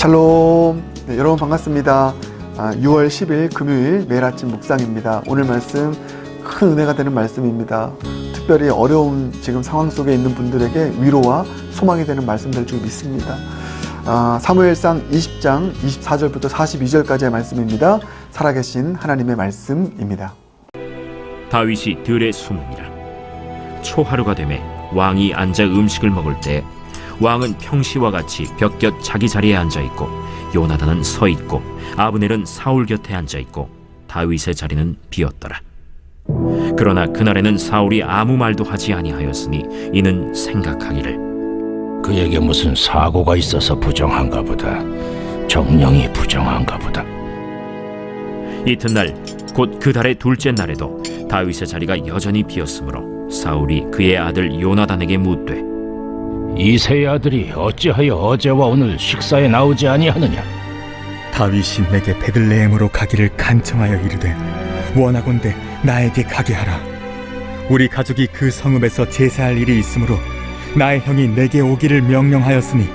샬롬. 네, 여러분 반갑습니다. 6월 10일 금요일 매일 아침 묵상입니다. 오늘 말씀 큰 은혜가 되는 말씀입니다. 특별히 어려운 지금 상황 속에 있는 분들에게 위로와 소망이 되는 말씀 될 줄 믿습니다. 사무엘상 20장 24절부터 42절까지의 말씀입니다. 살아계신 하나님의 말씀입니다. 다윗이 들에 숨으니라. 초하루가 되매 왕이 앉아 음식을 먹을 때 왕은 평시와 같이 벽곁 자기 자리에 앉아있고 요나단은 서있고 아브넬은 사울 곁에 앉아있고 다윗의 자리는 비었더라. 그러나 그날에는 사울이 아무 말도 하지 아니하였으니 이는 생각하기를 그에게 무슨 사고가 있어서 부정한가 보다. 정령이 부정한가 보다. 이튿날 곧 그 달의 둘째 날에도 다윗의 자리가 여전히 비었으므로 사울이 그의 아들 요나단에게 묻되 이새의 아들이 어찌하여 어제와 오늘 식사에 나오지 아니하느냐? 다윗이 내게 베들레헴으로 가기를 간청하여 이르되 원하건대 나에게 가게 하라. 우리 가족이 그 성읍에서 제사할 일이 있으므로 나의 형이 내게 오기를 명령하였으니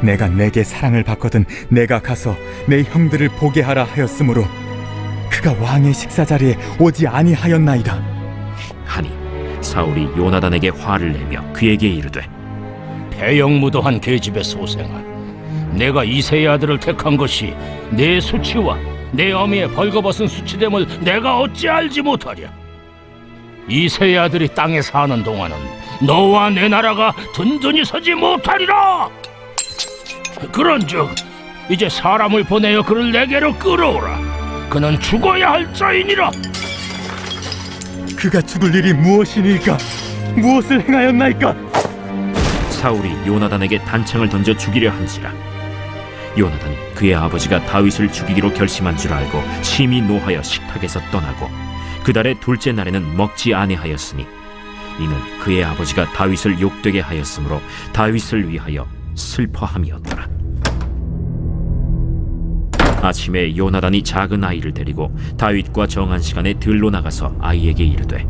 내가 내게 사랑을 받거든 내가 가서 내 형들을 보게 하라 하였으므로 그가 왕의 식사 자리에 오지 아니하였나이다 하니 사울이 요나단에게 화를 내며 그에게 이르되 배영무도한 계집의 소생아, 내가 이새의 아들을 택한 것이 내 수치와 내 어미의 벌거벗은 수치됨을 내가 어찌 알지 못하랴? 이새의 아들이 땅에 사는 동안은 너와 내 나라가 든든히 서지 못하리라. 그런즉 이제 사람을 보내어 그를 내게로 끌어오라. 그는 죽어야 할 자이니라. 그가 죽을 일이 무엇이니까? 무엇을 행하였나이까? 사울이 요나단에게 단창을 던져 죽이려 한지라. 요나단이 그의 아버지가 다윗을 죽이기로 결심한 줄 알고 심히 노하여 식탁에서 떠나고 그달의 둘째 날에는 먹지 아니하였으니 이는 그의 아버지가 다윗을 욕되게 하였으므로 다윗을 위하여 슬퍼함이었더라. 아침에 요나단이 작은 아이를 데리고 다윗과 정한 시간에 들로 나가서 아이에게 이르되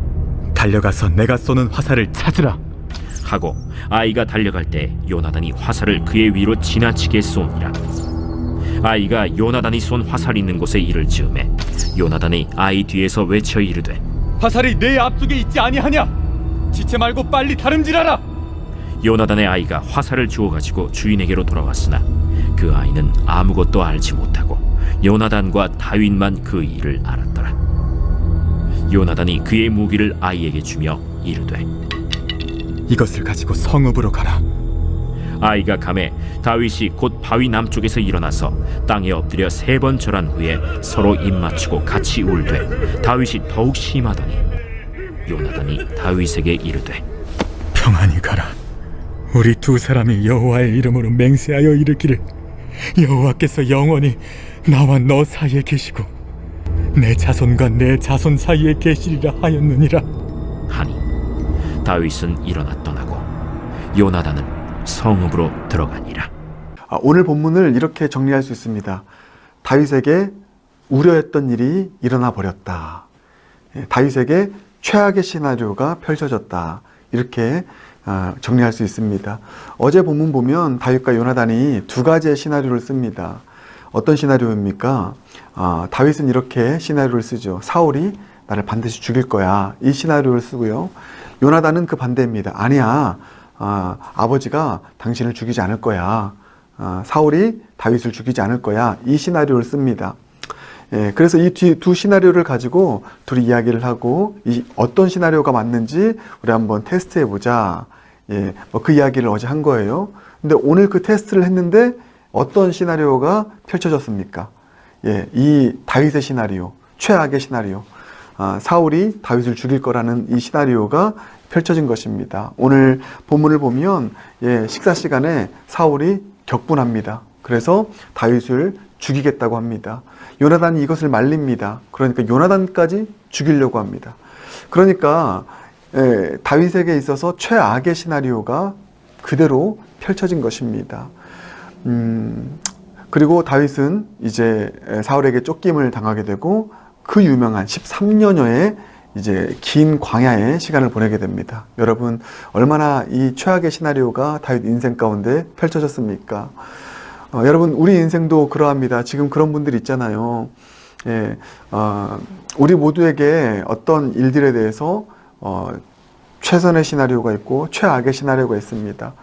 달려가서 내가 쏘는 화살을 찾으라 하고 아이가 달려갈 때 요나단이 화살을 그의 위로 지나치게 쏘니라. 아이가 요나단이 쏜 화살이 있는 곳에 이를 즈음에 요나단이 아이 뒤에서 외쳐 이르되 화살이 내 앞쪽에 있지 아니하냐? 지체 말고 빨리 다름질하라. 요나단의 아이가 화살을 주워가지고 주인에게로 돌아왔으나 그 아이는 아무것도 알지 못하고 요나단과 다윗만 그 일을 알았더라. 요나단이 그의 무기를 아이에게 주며 이르되 이것을 가지고 성읍으로 가라. 아이가 가매 다윗이 곧 바위 남쪽에서 일어나서 땅에 엎드려 3번 절한 후에 서로 입맞추고 같이 울되 다윗이 더욱 심하더니 요나단이 다윗에게 이르되 평안히 가라. 우리 두 사람이 여호와의 이름으로 맹세하여 이르기를 여호와께서 영원히 나와 너 사이에 계시고 내 자손과 내 자손 사이에 계시리라 하였느니라 하니 다윗은 일어나 떠나고 요나단은 성읍으로 들어가니라. 오늘 본문을 이렇게 정리할 수 있습니다. 다윗에게 우려했던 일이 일어나 버렸다. 다윗에게 최악의 시나리오가 펼쳐졌다. 이렇게 정리할 수 있습니다. 어제 본문 보면 다윗과 요나단이 두 가지의 시나리오를 씁니다. 어떤 시나리오입니까? 다윗은 이렇게 시나리오를 쓰죠. 사울이 나를 반드시 죽일 거야. 이 시나리오를 쓰고요. 요나단은 그 반대입니다. 아니야. 아버지가 당신을 죽이지 않을 거야. 사울이 다윗을 죽이지 않을 거야. 이 시나리오를 씁니다. 그래서 이 두 시나리오를 가지고 둘이 이야기를 하고 어떤 시나리오가 맞는지 우리 한번 테스트해 보자. 그 이야기를 어제 한 거예요. 근데 오늘 그 테스트를 했는데 어떤 시나리오가 펼쳐졌습니까? 이 다윗의 시나리오, 최악의 시나리오. 사울이 다윗을 죽일 거라는 이 시나리오가 펼쳐진 것입니다. 오늘 본문을 보면 식사 시간에 사울이 격분합니다. 그래서 다윗을 죽이겠다고 합니다. 요나단이 이것을 말립니다. 그러니까 요나단까지 죽이려고 합니다. 그러니까 다윗에게 있어서 최악의 시나리오가 그대로 펼쳐진 것입니다. 그리고 다윗은 이제 사울에게 쫓김을 당하게 되고 그 유명한 13년여의 이제 긴 광야의 시간을 보내게 됩니다. 여러분, 얼마나 이 최악의 시나리오가 다윗 인생 가운데 펼쳐졌습니까? 여러분, 우리 인생도 그러합니다. 지금 그런 분들 있잖아요. 예, 우리 모두에게 어떤 일들에 대해서 최선의 시나리오가 있고 최악의 시나리오가 있습니다.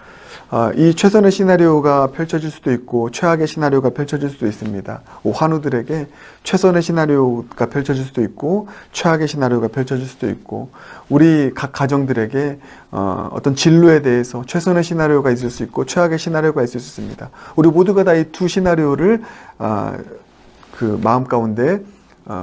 이 최선의 시나리오가 펼쳐질 수도 있고 최악의 시나리오가 펼쳐질 수도 있습니다. 환우들에게 최선의 시나리오가 펼쳐질 수도 있고 최악의 시나리오가 펼쳐질 수도 있고, 우리 각 가정들에게 어떤 진로에 대해서 최선의 시나리오가 있을 수 있고 최악의 시나리오가 있을 수 있습니다. 우리 모두가 다 이 두 시나리오를 그 마음 가운데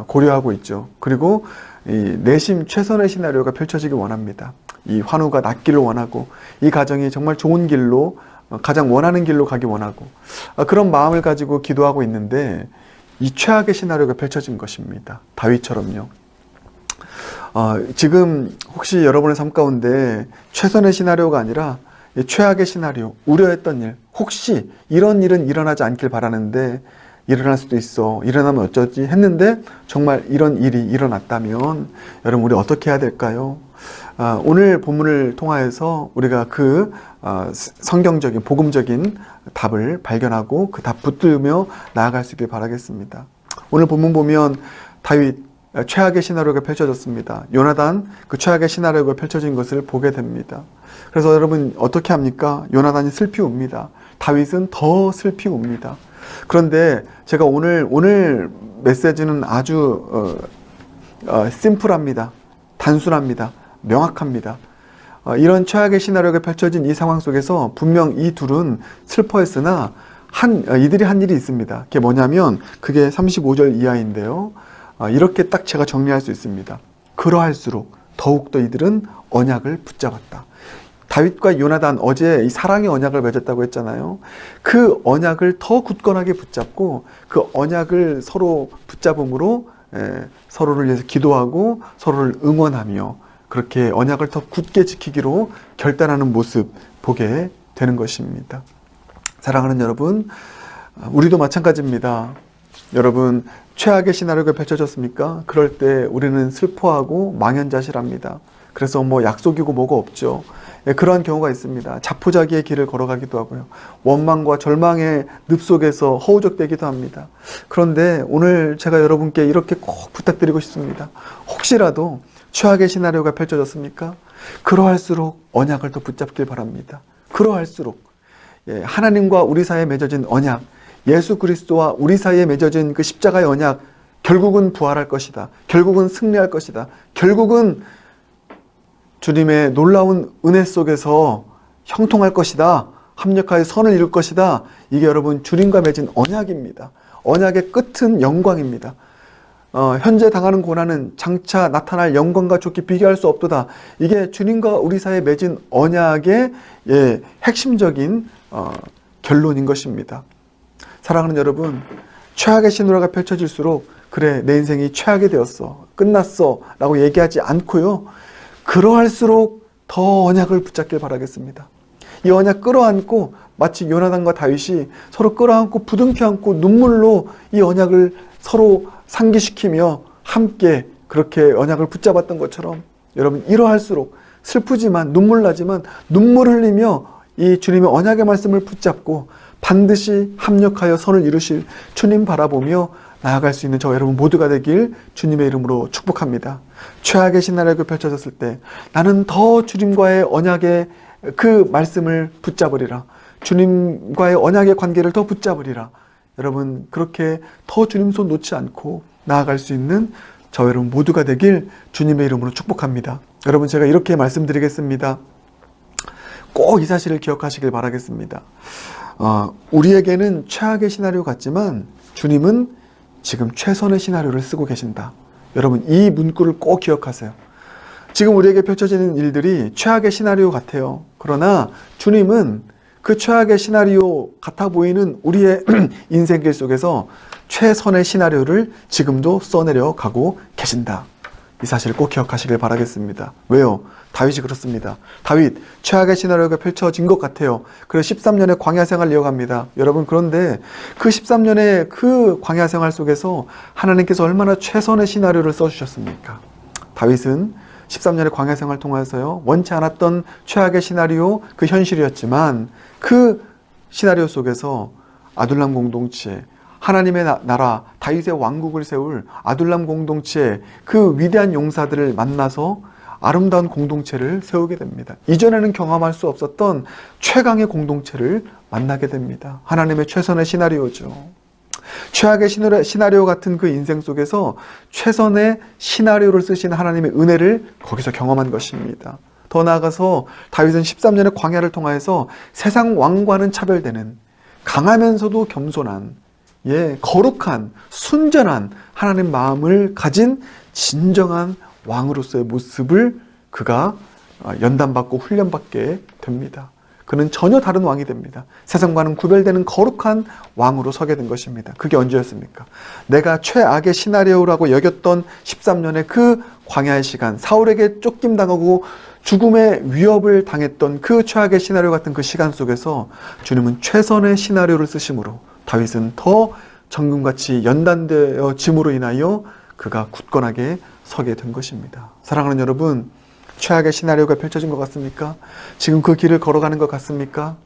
고려하고 있죠. 그리고 이 내심 최선의 시나리오가 펼쳐지길 원합니다. 이 환우가 낫기를 원하고, 이 가정이 정말 좋은 길로, 가장 원하는 길로 가기 원하고, 그런 마음을 가지고 기도하고 있는데 이 최악의 시나리오가 펼쳐진 것입니다. 다윗처럼요. 지금 혹시 여러분의 삶 가운데 최선의 시나리오가 아니라 이 최악의 시나리오, 우려했던 일, 혹시 이런 일은 일어나지 않길 바라는데 일어날 수도 있어, 일어나면 어쩌지 했는데 정말 이런 일이 일어났다면 여러분, 우리 어떻게 해야 될까요? 오늘 본문을 통하여서 우리가 그 성경적인 복음적인 답을 발견하고 그 답 붙들며 나아갈 수 있길 바라겠습니다. 오늘 본문 보면 다윗 최악의 시나리오가 펼쳐졌습니다. 요나단 그 최악의 시나리오가 펼쳐진 것을 보게 됩니다. 그래서 여러분 어떻게 합니까? 요나단이 슬피 웁니다. 다윗은 더 슬피 웁니다. 그런데 제가 오늘 메시지는 아주 심플합니다. 단순합니다. 명확합니다. 이런 최악의 시나리오가 펼쳐진 이 상황 속에서 분명 이 둘은 슬퍼했으나 이들이 한 일이 있습니다. 그게 뭐냐면 그게 35절 이하인데요. 이렇게 딱 제가 정리할 수 있습니다. 그러할수록 더욱더 이들은 언약을 붙잡았다. 다윗과 요나단 어제 이 사랑의 언약을 맺었다고 했잖아요. 그 언약을 더 굳건하게 붙잡고 그 언약을 서로 붙잡음으로 서로를 위해서 기도하고 서로를 응원하며 그렇게 언약을 더 굳게 지키기로 결단하는 모습 보게 되는 것입니다. 사랑하는 여러분, 우리도 마찬가지입니다. 여러분, 최악의 시나리오가 펼쳐졌습니까? 그럴 때 우리는 슬퍼하고 망연자실합니다. 그래서 뭐 약속이고 뭐가 없죠. 그러한 경우가 있습니다. 자포자기의 길을 걸어가기도 하고요. 원망과 절망의 늪 속에서 허우적대기도 합니다. 그런데 오늘 제가 여러분께 이렇게 꼭 부탁드리고 싶습니다. 혹시라도 최악의 시나리오가 펼쳐졌습니까? 그러할수록 언약을 더 붙잡길 바랍니다. 그러할수록 하나님과 우리 사이에 맺어진 언약, 예수 그리스도와 우리 사이에 맺어진 그 십자가의 언약, 결국은 부활할 것이다. 결국은 승리할 것이다. 결국은 주님의 놀라운 은혜 속에서 형통할 것이다. 합력하여 선을 이룰 것이다. 이게 여러분 주님과 맺은 언약입니다. 언약의 끝은 영광입니다. 현재 당하는 고난은 장차 나타날 영광과 좋게 비교할 수 없도다. 이게 주님과 우리 사이에 맺은 언약의 핵심적인 결론인 것입니다. 사랑하는 여러분, 최악의 시나리오가 펼쳐질수록 그래 내 인생이 최악이 되었어, 끝났어 라고 얘기하지 않고요, 그러할수록 더 언약을 붙잡길 바라겠습니다. 이 언약 끌어안고 마치 요나단과 다윗이 서로 끌어안고 부둥켜 안고 눈물로 이 언약을 서로 상기시키며 함께 그렇게 언약을 붙잡았던 것처럼 여러분, 이러할수록 슬프지만 눈물 나지만 눈물 흘리며 이 주님의 언약의 말씀을 붙잡고 반드시 합력하여 선을 이루실 주님 바라보며 나아갈 수 있는 저 여러분 모두가 되길 주님의 이름으로 축복합니다. 최악의 시나리오가 펼쳐졌을 때 나는 더 주님과의 언약의 그 말씀을 붙잡으리라. 주님과의 언약의 관계를 더 붙잡으리라. 여러분, 그렇게 더 주님 손 놓지 않고 나아갈 수 있는 저 여러분 모두가 되길 주님의 이름으로 축복합니다. 여러분, 제가 이렇게 말씀드리겠습니다. 꼭 이 사실을 기억하시길 바라겠습니다. 우리에게는 최악의 시나리오 같지만 주님은 지금 최선의 시나리오를 쓰고 계신다. 여러분, 이 문구를 꼭 기억하세요. 지금 우리에게 펼쳐지는 일들이 최악의 시나리오 같아요. 그러나 주님은 그 최악의 시나리오 같아 보이는 우리의 인생길 속에서 최선의 시나리오를 지금도 써내려 가고 계신다. 이 사실을 꼭 기억하시길 바라겠습니다. 왜요? 다윗이 그렇습니다. 다윗, 최악의 시나리오가 펼쳐진 것 같아요. 그래서 13년의 광야 생활을 이어갑니다. 여러분, 그런데 그 13년의 그 광야 생활 속에서 하나님께서 얼마나 최선의 시나리오를 써주셨습니까? 다윗은 13년의 광야 생활을 통해서요, 원치 않았던 최악의 시나리오, 그 현실이었지만 그 시나리오 속에서 아둘람 공동체, 하나님의 나라 다윗의 왕국을 세울 아둘람 공동체, 그 위대한 용사들을 만나서 아름다운 공동체를 세우게 됩니다. 이전에는 경험할 수 없었던 최강의 공동체를 만나게 됩니다. 하나님의 최선의 시나리오죠. 최악의 시나리오 같은 그 인생 속에서 최선의 시나리오를 쓰신 하나님의 은혜를 거기서 경험한 것입니다. 더 나아가서 다윗은 13년의 광야를 통하여서 세상 왕과는 차별되는 강하면서도 겸손한, 거룩한, 순전한 하나님 마음을 가진 진정한 왕으로서의 모습을 그가 연단받고 훈련받게 됩니다. 그는 전혀 다른 왕이 됩니다. 세상과는 구별되는 거룩한 왕으로 서게 된 것입니다. 그게 언제였습니까? 내가 최악의 시나리오라고 여겼던 13년의 그 광야의 시간, 사울에게 쫓김당하고 죽음의 위협을 당했던 그 최악의 시나리오 같은 그 시간 속에서 주님은 최선의 시나리오를 쓰심으로 다윗은 더 정금같이 연단되어짐으로 인하여 그가 굳건하게 서게 된 것입니다. 사랑하는 여러분, 최악의 시나리오가 펼쳐진 것 같습니까? 지금 그 길을 걸어가는 것 같습니까?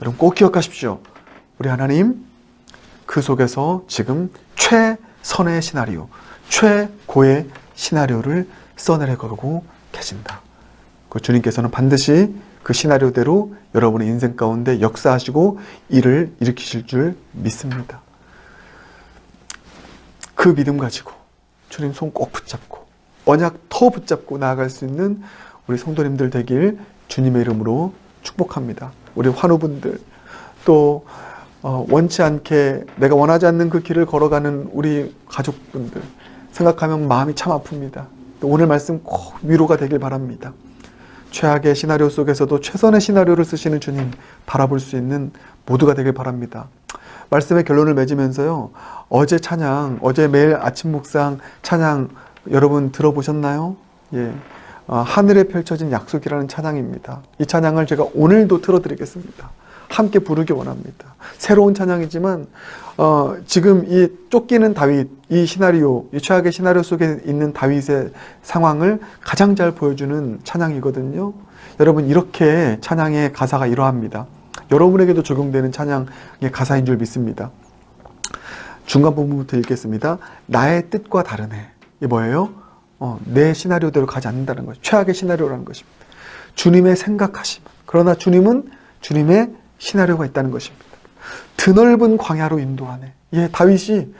여러분 꼭 기억하십시오. 우리 하나님 그 속에서 지금 최선의 시나리오, 최고의 시나리오를 써내려가고 계신다. 그 주님께서는 반드시 그 시나리오대로 여러분의 인생 가운데 역사하시고 일을 일으키실 줄 믿습니다. 그 믿음 가지고 주님 손 꼭 붙잡고 언약 더 붙잡고 나아갈 수 있는 우리 성도님들 되길 주님의 이름으로 축복합니다. 우리 환우분들, 또 원치 않게 내가 원하지 않는 그 길을 걸어가는 우리 가족분들 생각하면 마음이 참 아픕니다. 또 오늘 말씀 꼭 위로가 되길 바랍니다. 최악의 시나리오 속에서도 최선의 시나리오를 쓰시는 주님 바라볼 수 있는 모두가 되길 바랍니다. 말씀의 결론을 맺으면서요, 어제 찬양, 어제 매일 아침 묵상 찬양 여러분 들어보셨나요? 하늘에 펼쳐진 약속이라는 찬양입니다. 이 찬양을 제가 오늘도 틀어드리겠습니다. 함께 부르기 원합니다. 새로운 찬양이지만 지금 이 쫓기는 다윗, 이 시나리오, 이 최악의 시나리오 속에 있는 다윗의 상황을 가장 잘 보여주는 찬양이거든요. 여러분 이렇게 찬양의 가사가 이러합니다. 여러분에게도 적용되는 찬양의 가사인 줄 믿습니다. 중간 부분부터 읽겠습니다. 나의 뜻과 다르네. 이게 뭐예요? 내 시나리오대로 가지 않는다는 것이 최악의 시나리오라는 것입니다. 주님의 생각하심. 그러나 주님은 주님의 시나리오가 있다는 것입니다. 드넓은 광야로 인도하네. 다윗이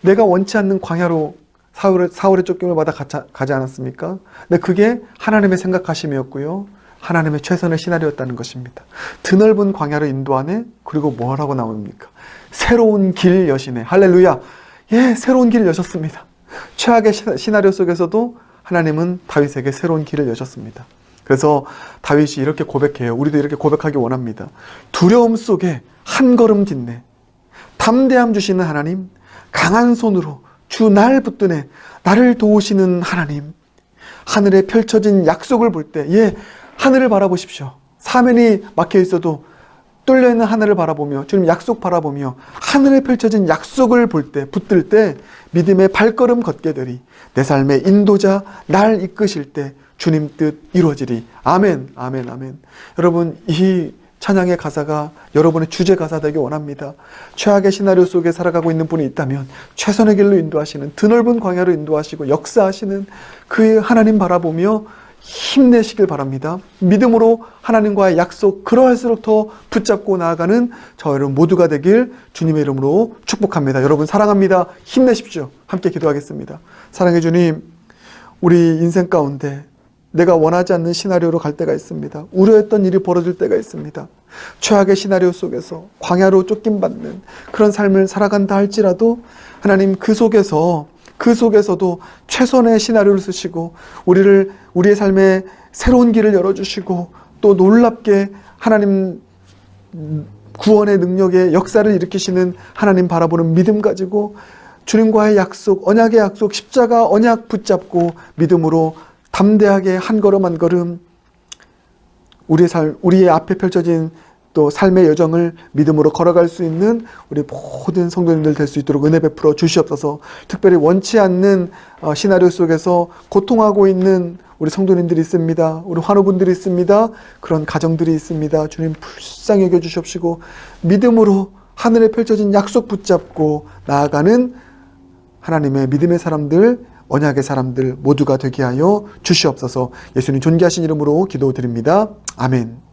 내가 원치 않는 광야로 사울의 쫓김을 받아 가지 않았습니까? 근데 그게 하나님의 생각하심이었고요. 하나님의 최선의 시나리오였다는 것입니다. 드넓은 광야로 인도하네. 그리고 뭐라고 나옵니까? 새로운 길 여시네. 할렐루야. 새로운 길을 여셨습니다. 최악의 시나리오 속에서도 하나님은 다윗에게 새로운 길을 여셨습니다. 그래서 다윗이 이렇게 고백해요. 우리도 이렇게 고백하기 원합니다. 두려움 속에 한 걸음 딛네. 담대함 주시는 하나님, 강한 손으로 주 날 붙드네. 나를 도우시는 하나님, 하늘에 펼쳐진 약속을 볼 때, 하늘을 바라보십시오. 사면이 막혀 있어도 뚫려있는 하늘을 바라보며 주님 약속 바라보며 하늘에 펼쳐진 약속을 볼 때, 붙들 때 믿음의 발걸음 걷게 되리. 내 삶의 인도자 날 이끄실 때 주님 뜻 이루어지리. 아멘, 아멘, 아멘. 여러분 이 찬양의 가사가 여러분의 주제 가사 되기 원합니다. 최악의 시나리오 속에 살아가고 있는 분이 있다면 최선의 길로 인도하시는, 드넓은 광야로 인도하시고 역사하시는 그 하나님 바라보며 힘내시길 바랍니다. 믿음으로 하나님과의 약속, 그러할수록 더 붙잡고 나아가는 저 여러분 모두가 되길 주님의 이름으로 축복합니다. 여러분 사랑합니다. 힘내십시오. 함께 기도하겠습니다. 사랑해 주님, 우리 인생 가운데 내가 원하지 않는 시나리오로 갈 때가 있습니다. 우려했던 일이 벌어질 때가 있습니다. 최악의 시나리오 속에서 광야로 쫓김받는 그런 삶을 살아간다 할지라도 하나님 그 속에서도 최선의 시나리오를 쓰시고 우리의 삶에 새로운 길을 열어주시고 또 놀랍게 하나님 구원의 능력의 역사를 일으키시는 하나님 바라보는 믿음 가지고 주님과의 약속, 언약의 약속, 십자가 언약 붙잡고 믿음으로 담대하게 한 걸음 한 걸음 우리의 앞에 펼쳐진 또 삶의 여정을 믿음으로 걸어갈 수 있는 우리 모든 성도님들 될 수 있도록 은혜 베풀어 주시옵소서. 특별히 원치 않는 시나리오 속에서 고통하고 있는 우리 성도님들이 있습니다. 우리 환우분들이 있습니다. 그런 가정들이 있습니다. 주님 불쌍히 여겨 주시옵시고 믿음으로 하늘에 펼쳐진 약속 붙잡고 나아가는 하나님의 믿음의 사람들, 언약의 사람들 모두가 되게 하여 주시옵소서. 예수님 존귀하신 이름으로 기도드립니다. 아멘.